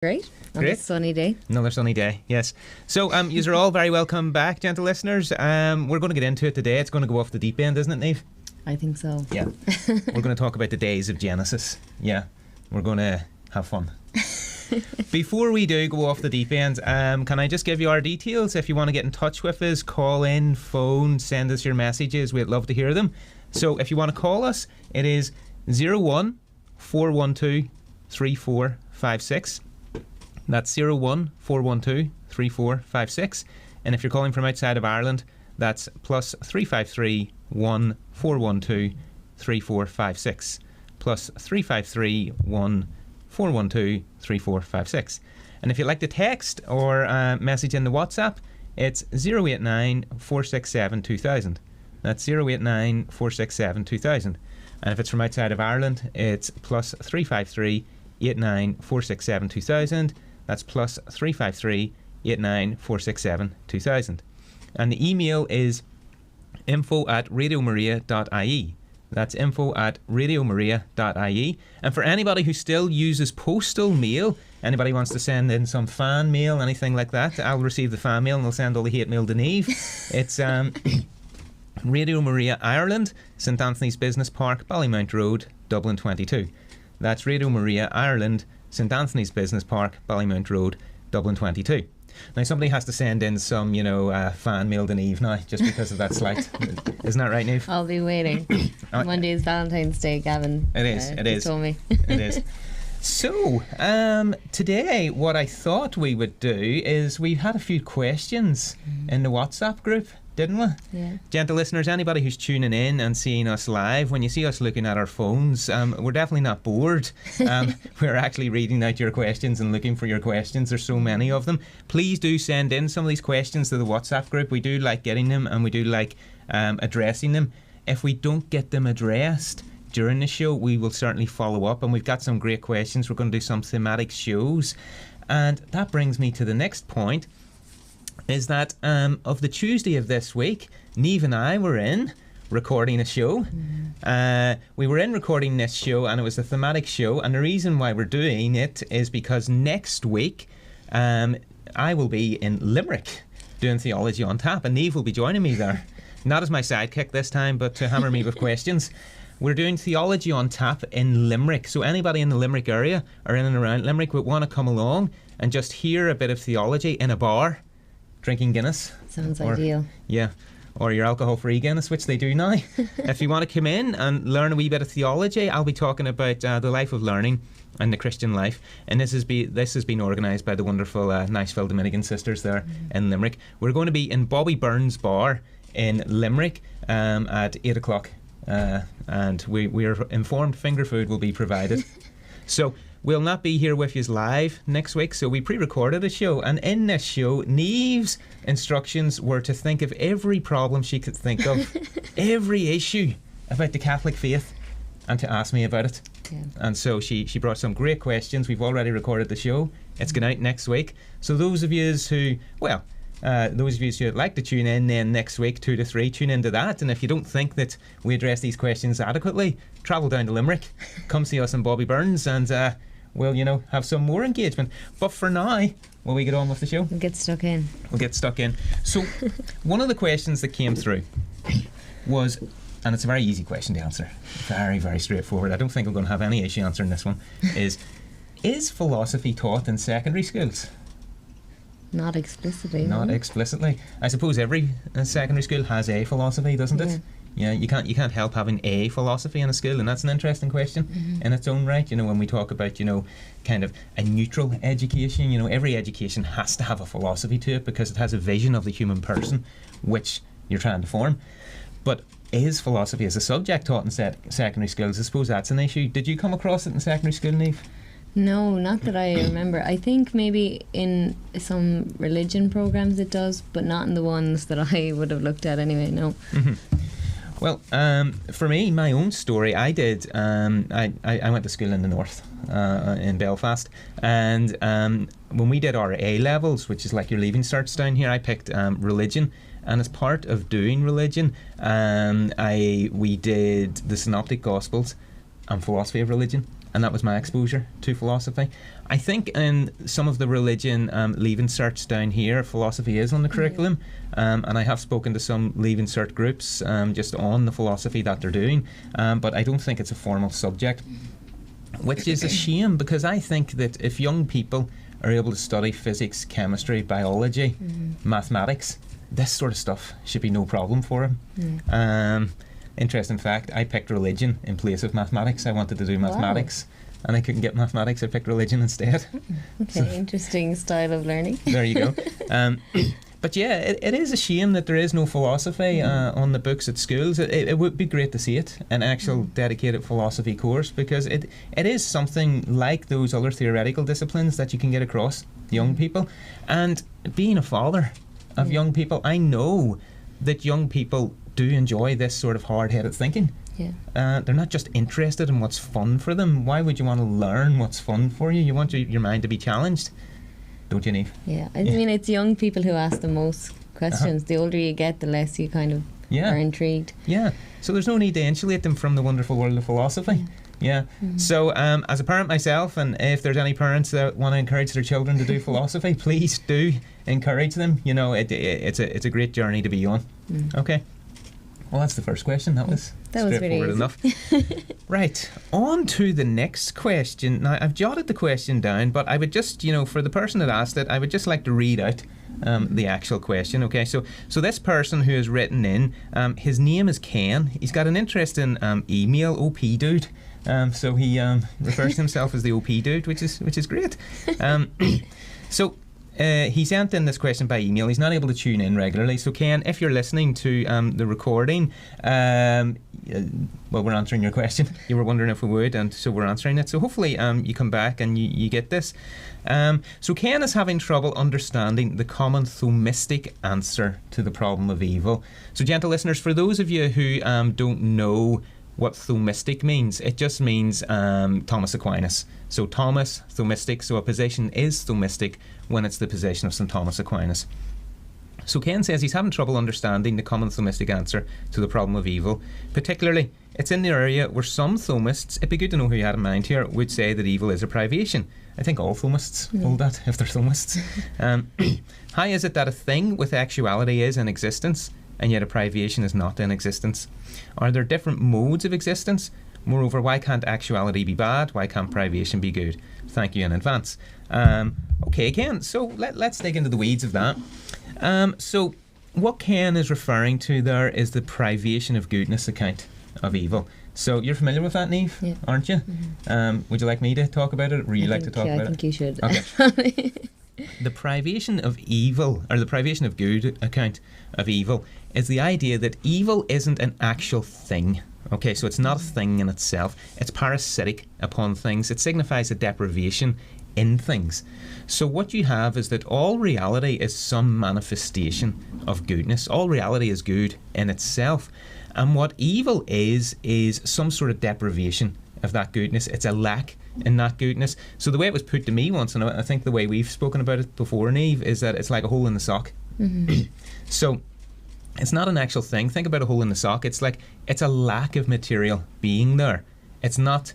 Great. Another sunny day. Another sunny day, yes. So, yous are all very welcome back, gentle listeners. We're going to get into it today. It's going to go off the deep end, isn't it, Niamh? I think so. Yeah. We're going to talk about the days of Genesis. Yeah. We're going to have fun. Before we do go off the deep end, can I just give you our details? If you want to get in touch with us, call in, phone, send us your messages. We'd love to hear them. So, if you want to call us, it is 01 412 3456. That's 01 412 3456. And if you're calling from outside of Ireland, that's plus 353 1 412 3456. Plus 353 1 412 3456. And if you'd like to text or message in the WhatsApp, it's 089 467 2000. That's 089 467 2000. And if it's from outside of Ireland, it's plus 353 89 467 2000. That's plus 353 89 467 2000. And the email is info@radiomaria.ie. That's info@radiomaria.ie. And for anybody who still uses postal mail, anybody wants to send in some fan mail, anything like that, I'll receive the fan mail and I'll send all the hate mail to Niamh. It's Radio Maria Ireland, St Anthony's Business Park, Ballymount Road, Dublin 22. That's Radio Maria Ireland, St Anthony's Business Park, Ballymount Road, Dublin 22. Now somebody has to send in some, fan mail to Niamh now, just because of that slight. Isn't that right, Niamh? I'll be waiting. Monday is Valentine's Day, Gavin. It is. Told me. It is. So, today what I thought we would do is we had a few questions in the WhatsApp group, didn't we? Yeah. Gentle listeners, anybody who's tuning in and seeing us live, when you see us looking at our phones, we're definitely not bored. We're actually reading out your questions and looking for your questions. There's so many of them. Please do send in some of these questions to the WhatsApp group. We do like getting them and we do like addressing them. If we don't get them addressed during the show, we will certainly follow up, and we've got some great questions. We're going to do some thematic shows, and that brings me to the next point, is that of the Tuesday of this week, Niamh and I were in recording a show. We were in recording this show, and it was a thematic show, and the reason why we're doing it is because next week I will be in Limerick doing Theology on Tap, and Niamh will be joining me there. Not as my sidekick this time, but to hammer me with questions. We're doing Theology on Tap in Limerick. So anybody in the Limerick area or in and around Limerick would want to come along and just hear a bit of theology in a bar, drinking Guinness. Sounds ideal. Yeah. Or your alcohol-free Guinness, which they do now. If you want to come in and learn a wee bit of theology, I'll be talking about the life of learning and the Christian life. And this has been organised by the wonderful Niceville Dominican sisters there in Limerick. We're going to be in Bobby Burns Bar in Limerick at 8 o'clock. And we're informed finger food will be provided. So we'll not be here with you live next week, so we pre-recorded a show, and in this show Niamh's instructions were to think of every problem she could think of, every issue about the Catholic faith, and to ask me about it. Yeah. And so she brought some great questions. We've already recorded the show. It's going out next week. So those of you who would like to tune in then next week, 2 to 3, tune into that. And if you don't think that we address these questions adequately, travel down to Limerick, come see us in Bobby Burns, and we'll, have some more engagement. But for now, will we get on with the show? We'll get stuck in. So, one of the questions that came through was, and it's a very easy question to answer, very, very straightforward. I don't think I'm going to have any issue answering this one, is philosophy taught in secondary schools? Not explicitly. Not explicitly. I suppose every secondary school has a philosophy, doesn't it? Yeah, you can't help having a philosophy in a school, and that's an interesting question in its own right. When we talk about, kind of a neutral education, every education has to have a philosophy to it because it has a vision of the human person which you're trying to form. But is philosophy as a subject taught in secondary schools? I suppose that's an issue. Did you come across it in secondary school, Niamh? No, not that I remember. I think maybe in some religion programs it does, but not in the ones that I would have looked at anyway, no. Well, for me, my own story, I did. I went to school in the north, in Belfast, and when we did our A levels, which is like your leaving certs down here, I picked religion, and as part of doing religion, we did the Synoptic Gospels and philosophy of religion. and that was my exposure to philosophy. I think in some of the religion leaving certs down here, philosophy is on the curriculum, and I have spoken to some leaving cert groups just on the philosophy that they're doing, but I don't think it's a formal subject, which is a shame, because I think that if young people are able to study physics, chemistry, biology, mathematics, this sort of stuff should be no problem for them. Interesting fact, I picked religion in place of mathematics. I wanted to do mathematics, and I couldn't get mathematics. I picked religion instead. Okay, so, interesting style of learning. There you go. But yeah, it is a shame that there is no philosophy on the books at schools. It would be great to see it, an actual dedicated philosophy course, because it is something like those other theoretical disciplines that you can get across young people. And being a father of young people, I know that young people do enjoy this sort of hard-headed thinking. They're not just interested in what's fun for them. Why would you want to learn what's fun for you? You want your mind to be challenged, don't you, Niamh? Yeah, I mean, it's young people who ask the most questions. The older you get, the less you kind of are intrigued. Yeah, so there's no need to insulate them from the wonderful world of philosophy. So as a parent myself, and if there's any parents that want to encourage their children to do philosophy, please do encourage them. You know, it's a great journey to be on. Okay. Well, that's the first question. That was straightforward really enough. Right, on to the next question. Now, I've jotted the question down, but I would just, for the person that asked it, I would just like to read out the actual question. Okay, so this person who has written in, his name is Ken. He's got an interesting email, OP dude. So he refers to himself as the OP dude, which is great. So he sent in this question by email. He's not able to tune in regularly. So Ken, if you're listening to the recording, well, we're answering your question. You were wondering if we would, and so we're answering it. So hopefully you come back and you get this. So Ken is having trouble understanding the common Thomistic answer to the problem of evil. So gentle listeners, for those of you who don't know what Thomistic means, it just means Thomas Aquinas. So Thomas, Thomistic, so a position is Thomistic when it's the position of St. Thomas Aquinas. So Ken says he's having trouble understanding the common Thomistic answer to the problem of evil. Particularly, it's in the area where some Thomists, it'd be good to know who you had in mind here, would say that evil is a privation. I think all Thomists hold that, if they're Thomists. How is it that a thing with actuality is in existence, and yet a privation is not in existence? Are there different modes of existence? Moreover, why can't actuality be bad? Why can't privation be good? Thank you in advance. Okay, Ken, so let's dig into the weeds of that. So what Ken is referring to there is the privation of goodness account of evil. So you're familiar with that, Niamh, aren't you? Would you like me to talk about it, or would you like to talk about it? I think you should. Okay. The privation of evil, or the privation of good account of evil, is the idea that evil isn't an actual thing. Okay, so it's not a thing in itself. It's parasitic upon things. It signifies a deprivation in things. So what you have is that all reality is some manifestation of goodness. All reality is good in itself. And what evil is some sort of deprivation of that goodness. It's a lack in that goodness. So the way it was put to me once, and I think the way we've spoken about it before, Niamh, is that it's like a hole in the sock. So it's not an actual thing. Think about a hole in the sock. It's like, it's a lack of material being there. It's not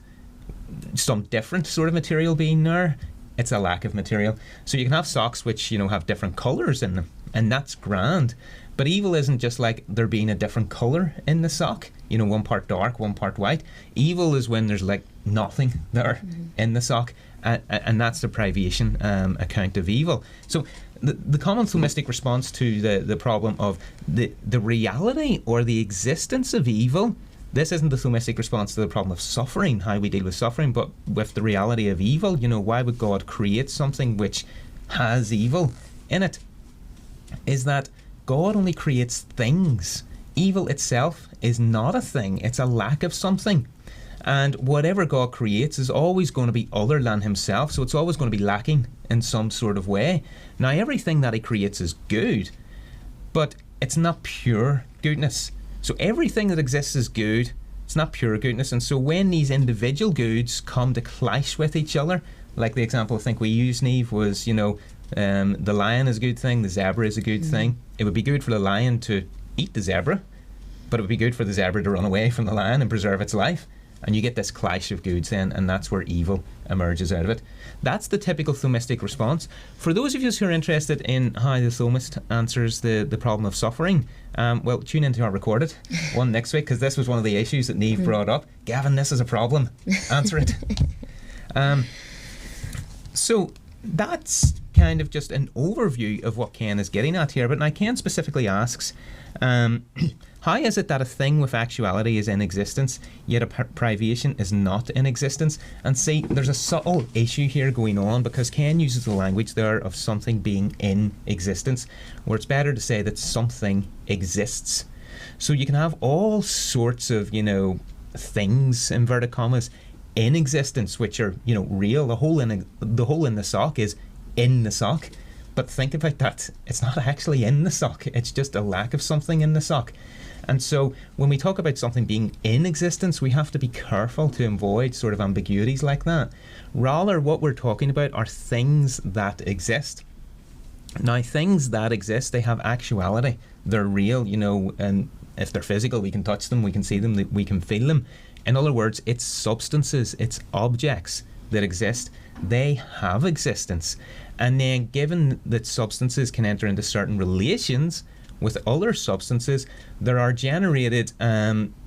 some different sort of material being there. It's a lack of material. So you can have socks which, have different colours in them, and that's grand. But evil isn't just like there being a different colour in the sock, one part dark, one part white. Evil is when there's like nothing there in the sock, and that's the privation account of evil. So the common Thomistic response to the problem of the reality or the existence of evil, this isn't the Thomistic response to the problem of suffering, how we deal with suffering, but with the reality of evil. Why would God create something which has evil in it? Is that God only creates things. Evil itself is not a thing. It's a lack of something. And whatever God creates is always going to be other than himself, so it's always going to be lacking in some sort of way. Now, everything that he creates is good, but it's not pure goodness. So everything that exists is good. It's not pure goodness. And so when these individual goods come to clash with each other, like the example I think we used, Niamh, was, the lion is a good thing, the zebra is a good thing. It would be good for the lion to eat the zebra, but it would be good for the zebra to run away from the lion and preserve its life. And you get this clash of goods then, and that's where evil emerges out of it. That's the typical Thomistic response. For those of you who are interested in how the Thomist answers the problem of suffering, well, tune into our recorded one next week, because this was one of the issues that Niamh brought up. Gavin, this is a problem. Answer it. So that's kind of just an overview of what Ken is getting at here. But now Ken specifically asks, how is it that a thing with actuality is in existence, yet a privation is not in existence? And see, there's a subtle issue here going on, because Ken uses the language there of something being in existence, where it's better to say that something exists. So you can have all sorts of, things, inverted commas, in existence, which are, real. The hole in the sock is in the sock. But think about that. It's not actually in the sock. It's just a lack of something in the sock. And so when we talk about something being in existence, we have to be careful to avoid sort of ambiguities like that. Rather, what we're talking about are things that exist. Now, things that exist, they have actuality. They're real, and if they're physical, we can touch them, we can see them, we can feel them. In other words, it's substances, it's objects that exist. They have existence. And then given that substances can enter into certain relations with other substances, there are generated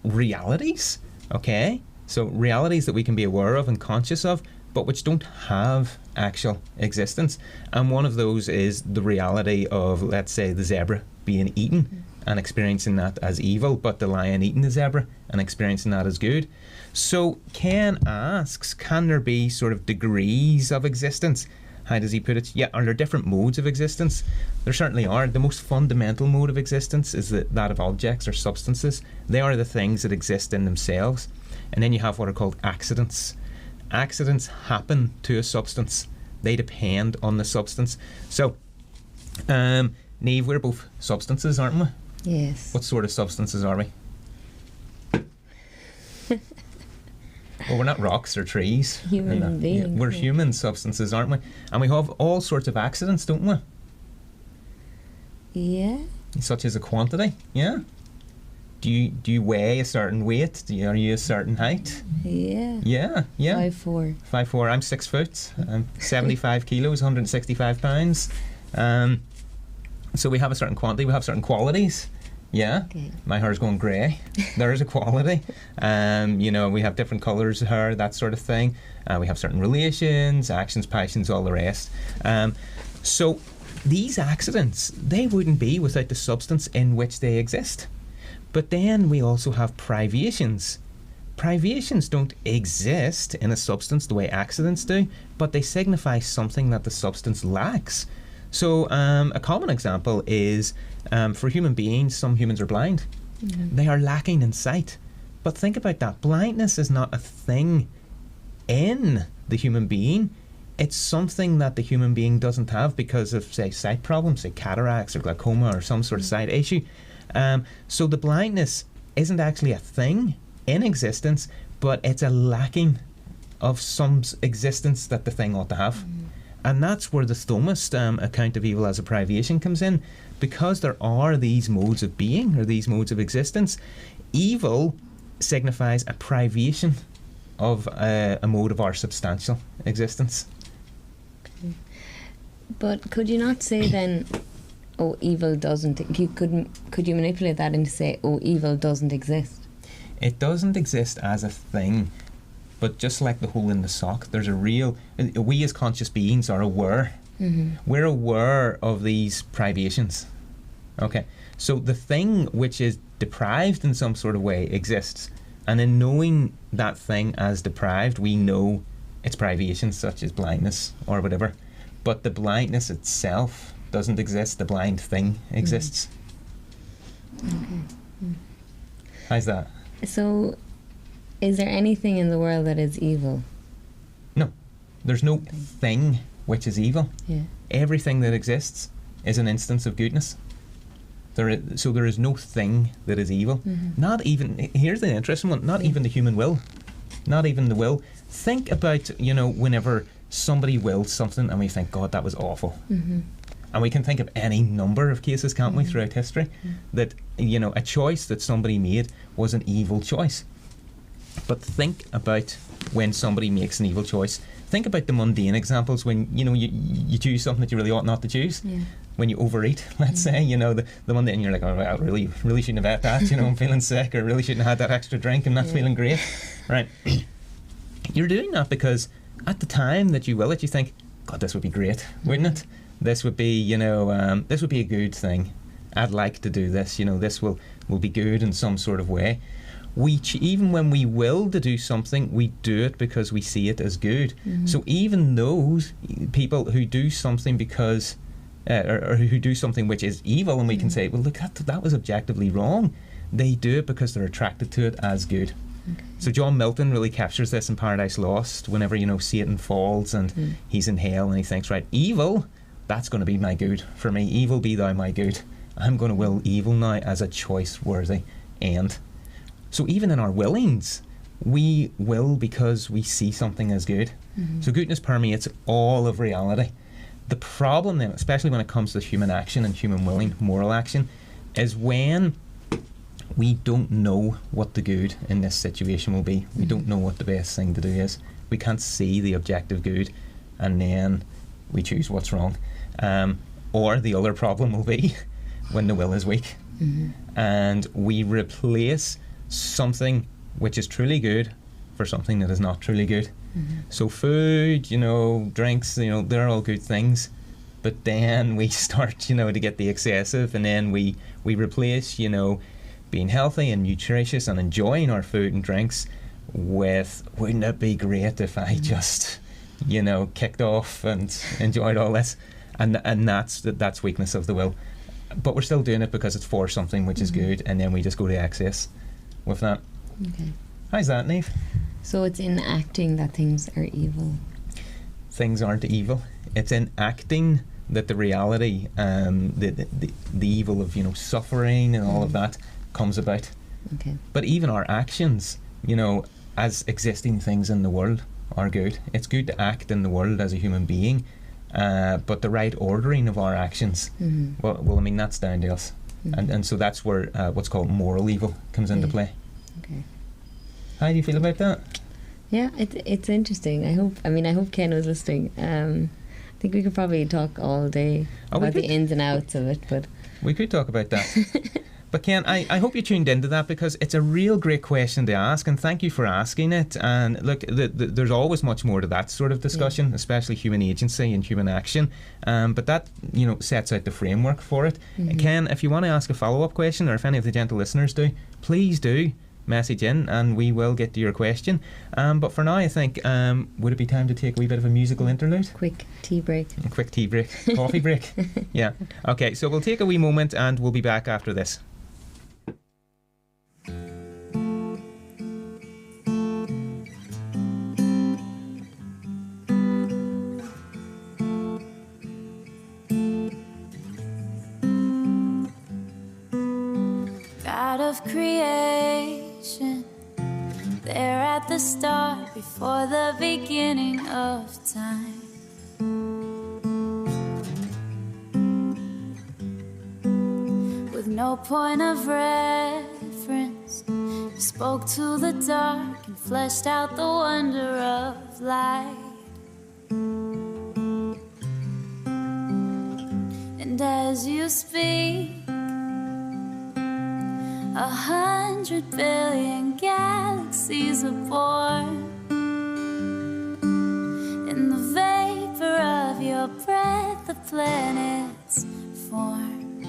realities, okay? So realities that we can be aware of and conscious of, but which don't have actual existence. And one of those is the reality of, let's say, the zebra being eaten and experiencing that as evil, but the lion eating the zebra and experiencing that as good. So Ken asks, can there be sort of degrees of existence? How does he put it? Yeah, are there different modes of existence? There certainly are. The most fundamental mode of existence is that of objects or substances. They are the things that exist in themselves. And then you have what are called accidents. Accidents happen to a substance. They depend on the substance. So, Niamh, we're both substances, aren't we? Yes. What sort of substances are we? Well, we're not rocks or trees. Human beings. Yeah, we're human substances, aren't we? And we have all sorts of accidents, don't we? Yeah. Such as a quantity, yeah? Do you weigh a certain weight? Are you a certain height? Yeah. Yeah. 5'4". 5'4". I'm 6 foot. I'm 75 kilos, 165 pounds. So we have a certain quantity. We have certain qualities. Yeah. Okay. My hair's going grey. There is a quality. We have different colours of hair, that sort of thing. We have certain relations, actions, passions, all the rest. So these accidents, they wouldn't be without the substance in which they exist. But then we also have privations. Privations don't exist in a substance the way accidents do, but they signify something that the substance lacks. So a common example is for human beings, some humans are blind. Mm-hmm. They are lacking in sight. But think about that. Blindness is not a thing in the human being. It's something that the human being doesn't have because of, say, sight problems, say cataracts or glaucoma or some sort of sight issue. So the blindness isn't actually a thing in existence, but it's a lacking of some existence that the thing ought to have. Mm-hmm. And that's where the Thomist account of evil as a privation comes in, because there are these modes of being or these modes of existence. Evil signifies a privation of a mode of our substantial existence. Okay. But could you not say then, oh, evil doesn't? Could you manipulate that into say, oh, evil doesn't exist? It doesn't exist as a thing. But just like the hole in the sock, there's a real... We as conscious beings are aware. Mm-hmm. We're aware of these privations. Okay, so the thing which is deprived in some sort of way exists. And in knowing that thing as deprived, we know its privations, such as blindness or whatever. But the blindness itself doesn't exist. The blind thing exists. Okay. Mm. How's that? So... is there anything in the world that is evil? No. There's no thing which is evil. Yeah. Everything that exists is an instance of goodness. So there is no thing that is evil. Mm-hmm. Not even, here's the interesting one, not even the human will. Not even the will. Think about, whenever somebody wills something and we think, God, that was awful. Mm-hmm. And we can think of any number of cases, can't we, throughout history, that, a choice that somebody made was an evil choice. But think about when somebody makes an evil choice. Think about the mundane examples when, you choose something that you really ought not to choose. Yeah. When you overeat, let's say, the one day and you're like, oh, I really shouldn't have had that, I'm feeling sick, or really shouldn't have had that extra drink, I'm not feeling great. Right. You're doing that because at the time that you will it, you think, God, this would be great, wouldn't it? This would be, this would be a good thing. I'd like to do this, this will be good in some sort of way. Even when we will to do something, we do it because we see it as good. So even those people who do something because or who do something which is evil, and we can say, well, look, that was objectively wrong, they do it because they're attracted to it as good. Okay. So John Milton really captures this in Paradise Lost, whenever Satan falls and he's in hell and he thinks, right, evil, that's going to be my good for me. Evil be thou my good. I'm going to will evil now as a choice worthy end. So even in our willings, we will because we see something as good. So goodness permeates all of reality. The problem then, especially when it comes to human action and human willing, moral action, is when we don't know what the good in this situation will be. We don't know what the best thing to do is. We can't see the objective good, and then we choose what's wrong. Or the other problem will be when the will is weak, and we replace something which is truly good for something that is not truly good. So food, drinks, they're all good things, but then we start, to get the excessive, and then we replace, being healthy and nutritious and enjoying our food and drinks with, wouldn't it be great if I just, kicked off and enjoyed all this, and that's weakness of the will. But we're still doing it because it's for something which is good, and then we just go to excess with that. Okay. How's that, Niamh? So it's in acting that things are evil. Things aren't evil. It's in acting that the reality, the evil of suffering and all of that comes about. Okay. But even our actions, as existing things in the world, are good. It's good to act in the world as a human being, but the right ordering of our actions, well, that's down to us, and so that's where what's called moral evil comes into play. Okay. How do you feel about that? Yeah, it's interesting. I hope Ken was listening. I think we could probably talk all day about the ins and outs of it, but we could talk about that. But Ken, I hope you tuned into that, because it's a real great question to ask, and thank you for asking it. And look, there's always much more to that sort of discussion, especially human agency and human action. But that, sets out the framework for it. Ken, if you want to ask a follow-up question, or if any of the gentle listeners do, please do message in and we will get to your question. But for now, I think, would it be time to take a wee bit of a musical interlude? Quick tea break. A quick tea break. Coffee break. Yeah. Okay, so we'll take a wee moment and we'll be back after this. God of creation, there at the start, before the beginning of time. With no point of reference, you spoke to the dark and fleshed out the wonder of light. And as you speak, 100 billion galaxies are born. In the vapor of your breath, the planets form.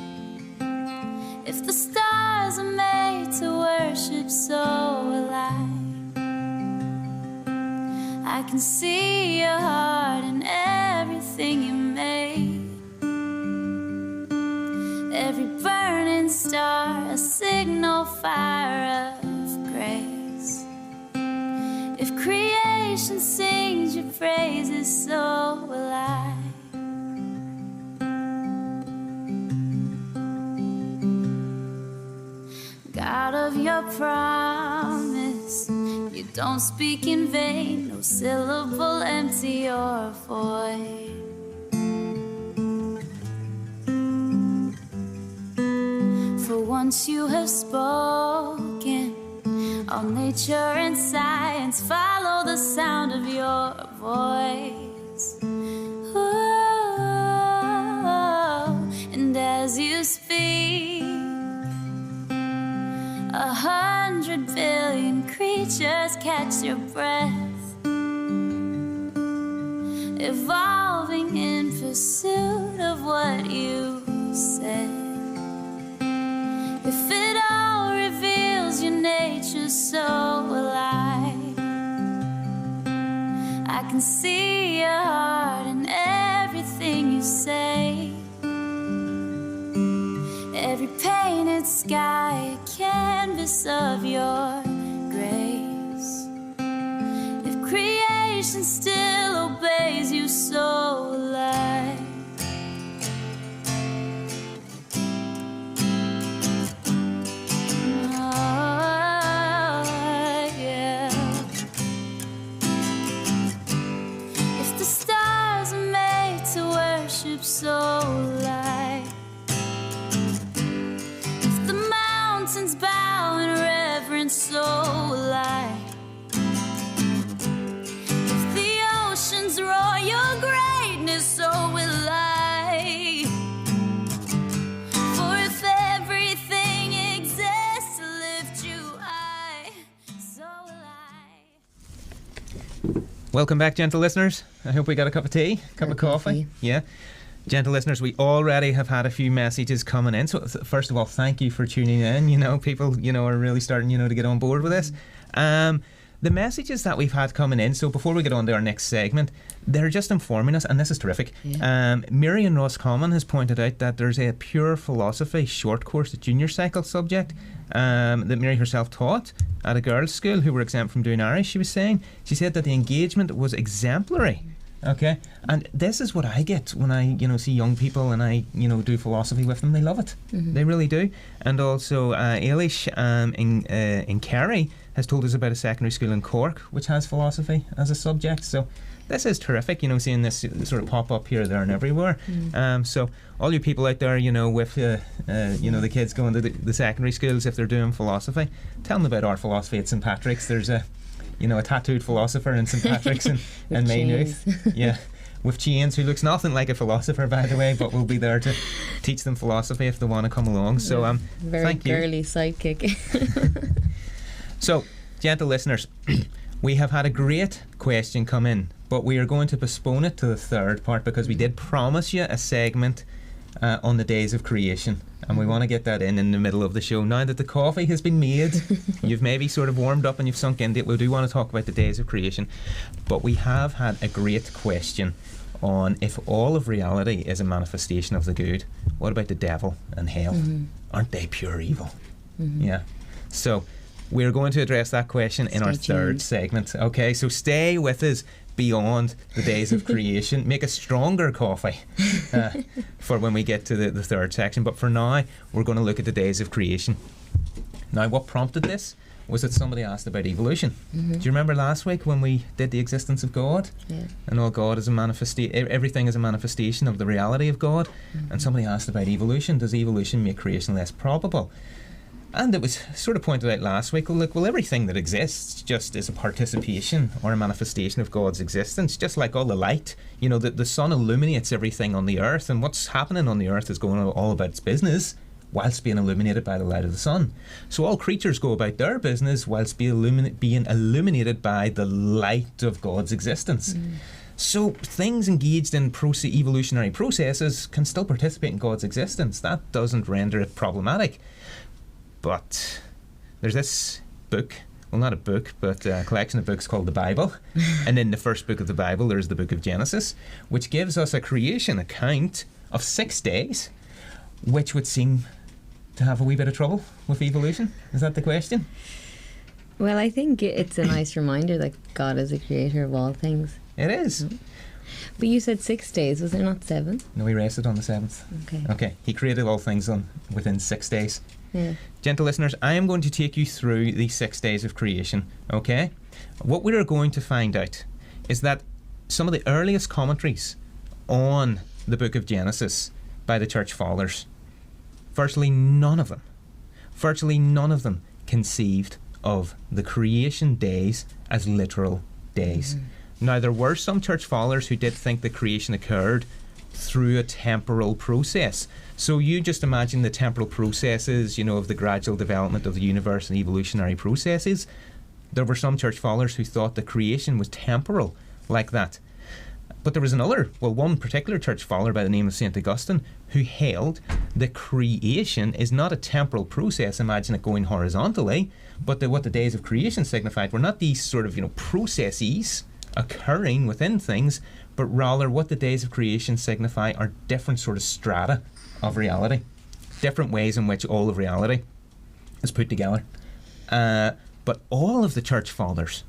If the stars are made to worship, so will I. I can see your heart in everything you made. Every burning star, a signal fire of grace. If creation sings your praises, so will I. God of your promise, you don't speak in vain, no syllable empty or void. For once you have spoken, All nature and science follow the sound of your voice. And as you speak, 100 billion creatures catch your breath, evolving in pursuit of what you said. If it all reveals your nature so alive, I can see your heart in everything you say. Every painted sky, a canvas of your grace. If creation still obeys you so alive, oh, yeah. If the stars are made to worship so alive, mountains bow in reverence so alive, if the oceans roar your greatness so alive, for if everything exists to lift you high, so alive. Welcome back, gentle listeners. I hope we got a cup of tea, cup of coffee. Yeah. Gentle listeners, we already have had a few messages coming in. So first of all, thank you for tuning in. You know, people, you know, are really starting, you know, to get on board with this. The messages that we've had coming in, so before we get on to our next segment, they're just informing us, and this is terrific. Yeah. Miriam Roscommon has pointed out that there's a pure philosophy short course, a junior cycle subject, that Mary herself taught at a girls' school who were exempt from doing Irish, she said that the engagement was exemplary. Okay, and this is what I get when I, you know, see young people and I, you know, do philosophy with them. They love it. Mm-hmm. They really do. And also, Ailish in Kerry has told us about a secondary school in Cork which has philosophy as a subject. So this is terrific, you know, seeing this sort of pop up here, there and everywhere. So all you people out there, you know, with you know, the kids going to the secondary schools, if they're doing philosophy, tell them about our philosophy at St Patrick's. There's a tattooed philosopher in St Patrick's and Maynooth. Yeah, with chains, who looks nothing like a philosopher, by the way, but we'll be there to teach them philosophy if they want to come along. So very thank you. girly sidekick. So, gentle listeners, we have had a great question come in, but we are going to postpone it to the third part because we did promise you a segment on the days of creation, and we want to get that in the middle of the show. Now that the coffee has been made, you've maybe sort of warmed up and you've sunk into it, we do want to talk about the days of creation, but we have had a great question on if all of reality is a manifestation of the good, what about the devil and hell? Aren't they pure evil? Yeah. So we're going to address that question in our third segment. Okay, so stay with us beyond the days of creation. Make a stronger coffee for when we get to the third section. But for now, we're going to look at the days of creation. Now, what prompted this was that somebody asked about evolution. Do you remember last week when we did the existence of God? Yeah. And all God is a everything is a manifestation of the reality of God. And somebody asked about evolution. Does evolution make creation less probable? And it was sort of pointed out last week, well, everything that exists just is a participation or a manifestation of God's existence, just like all the light. You know, the sun illuminates everything on the earth, and what's happening on the earth is going all about its business whilst being illuminated by the light of the sun. So all creatures go about their business whilst being illuminated by the light of God's existence. So things engaged in evolutionary processes can still participate in God's existence. That doesn't render it problematic. But there's this book, well, not a book, but a collection of books called the Bible. And in the first book of the Bible, there's the book of Genesis, which gives us a creation account of 6 days, which would seem to have a wee bit of trouble with evolution. Is that the question? Well, I think it's a nice reminder that God is the creator of all things. It is. But you said 6 days, was there not 7? No, he rested on the 7th. Okay. He created all things within 6 days. Yeah. Gentle listeners, I am going to take you through the 6 days of creation, okay? What we are going to find out is that some of the earliest commentaries on the book of Genesis by the church fathers, virtually none of them conceived of the creation days as literal days. Now, there were some church fathers who did think the creation occurred through a temporal process. So you just imagine the temporal processes, of the gradual development of the universe and evolutionary processes. There were some church fathers who thought the creation was temporal like that. But there was one particular church father by the name of St. Augustine who held that creation is not a temporal process, imagine it going horizontally, but what the days of creation signified were not these sort of, processes occurring within things, but rather what the days of creation signify are different sort of strata of reality, different ways in which all of reality is put together. But all of the church fathers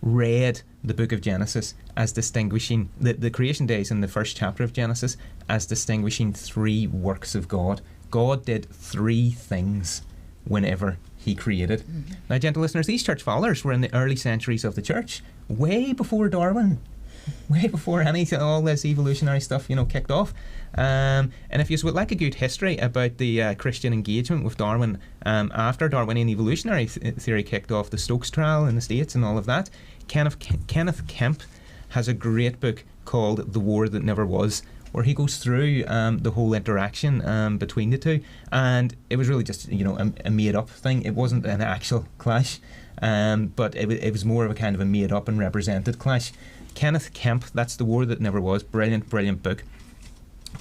read the book of Genesis as distinguishing the creation days in the first chapter of Genesis as distinguishing three works of God. God did three things whenever he created. Now, gentle listeners, these church fathers were in the early centuries of the church, way before Darwin, way before all this evolutionary stuff, kicked off. And if you would like a good history about the Christian engagement with Darwin after Darwinian evolutionary theory kicked off, the Stokes trial in the States and all of that, Kenneth Kemp has a great book called The War That Never Was, where he goes through the whole interaction between the two, and it was really just a made-up thing. It wasn't an actual clash, but it was more of a kind of a made-up and represented clash. Kenneth Kemp, that's The War That Never Was, brilliant book.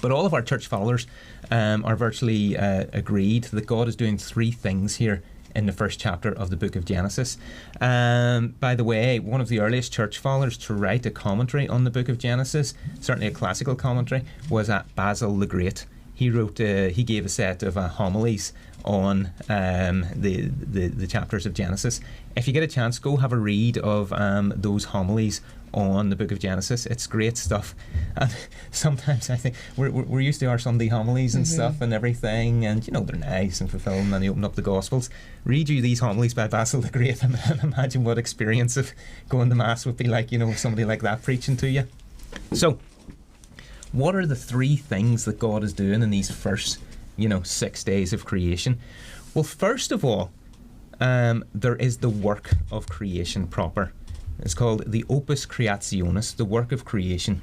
But all of our church fathers are virtually agreed that God is doing three things here in the first chapter of the book of Genesis. By the way, one of the earliest church fathers to write a commentary on the book of Genesis, certainly a classical commentary, was Basil the Great. He gave a set of homilies on the chapters of Genesis. If you get a chance, go have a read of those homilies on the book of Genesis. It's great stuff. And sometimes I think we're used to our Sunday homilies and stuff and everything, and they're nice and fulfilling, and they open up the Gospels. Read you these homilies by Basil the Great and imagine what experience of going to Mass would be like, with somebody like that preaching to you. So, what are the three things that God is doing in these first 6 days of creation? Well, first of all, there is the work of creation proper. It's called the Opus Creationis, the work of creation.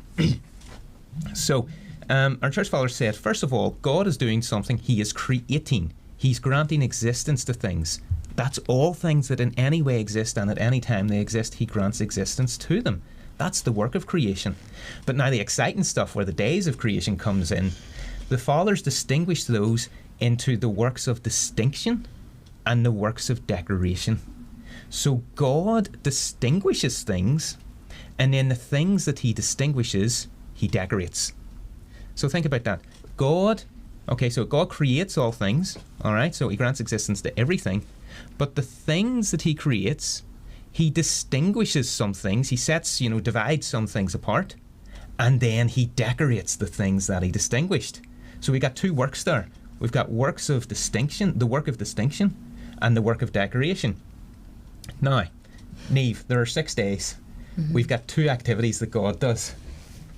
So, our church fathers said, first of all, God is doing something. He is creating. He's granting existence to things. That's all things that in any way exist, and at any time they exist, he grants existence to them. That's the work of creation. But now the exciting stuff where the days of creation comes in, the fathers distinguish those into the works of distinction and the works of decoration. So God distinguishes things, and then the things that he distinguishes, he decorates. So think about that. God creates all things, all right? So he grants existence to everything. But the things that he creates, he distinguishes some things. He sets, divides some things apart, and then he decorates the things that he distinguished. So we got two works there. We've got works of distinction, the work of distinction, and the work of decoration. Now, Niamh, there are 6 days. We've got two activities that God does.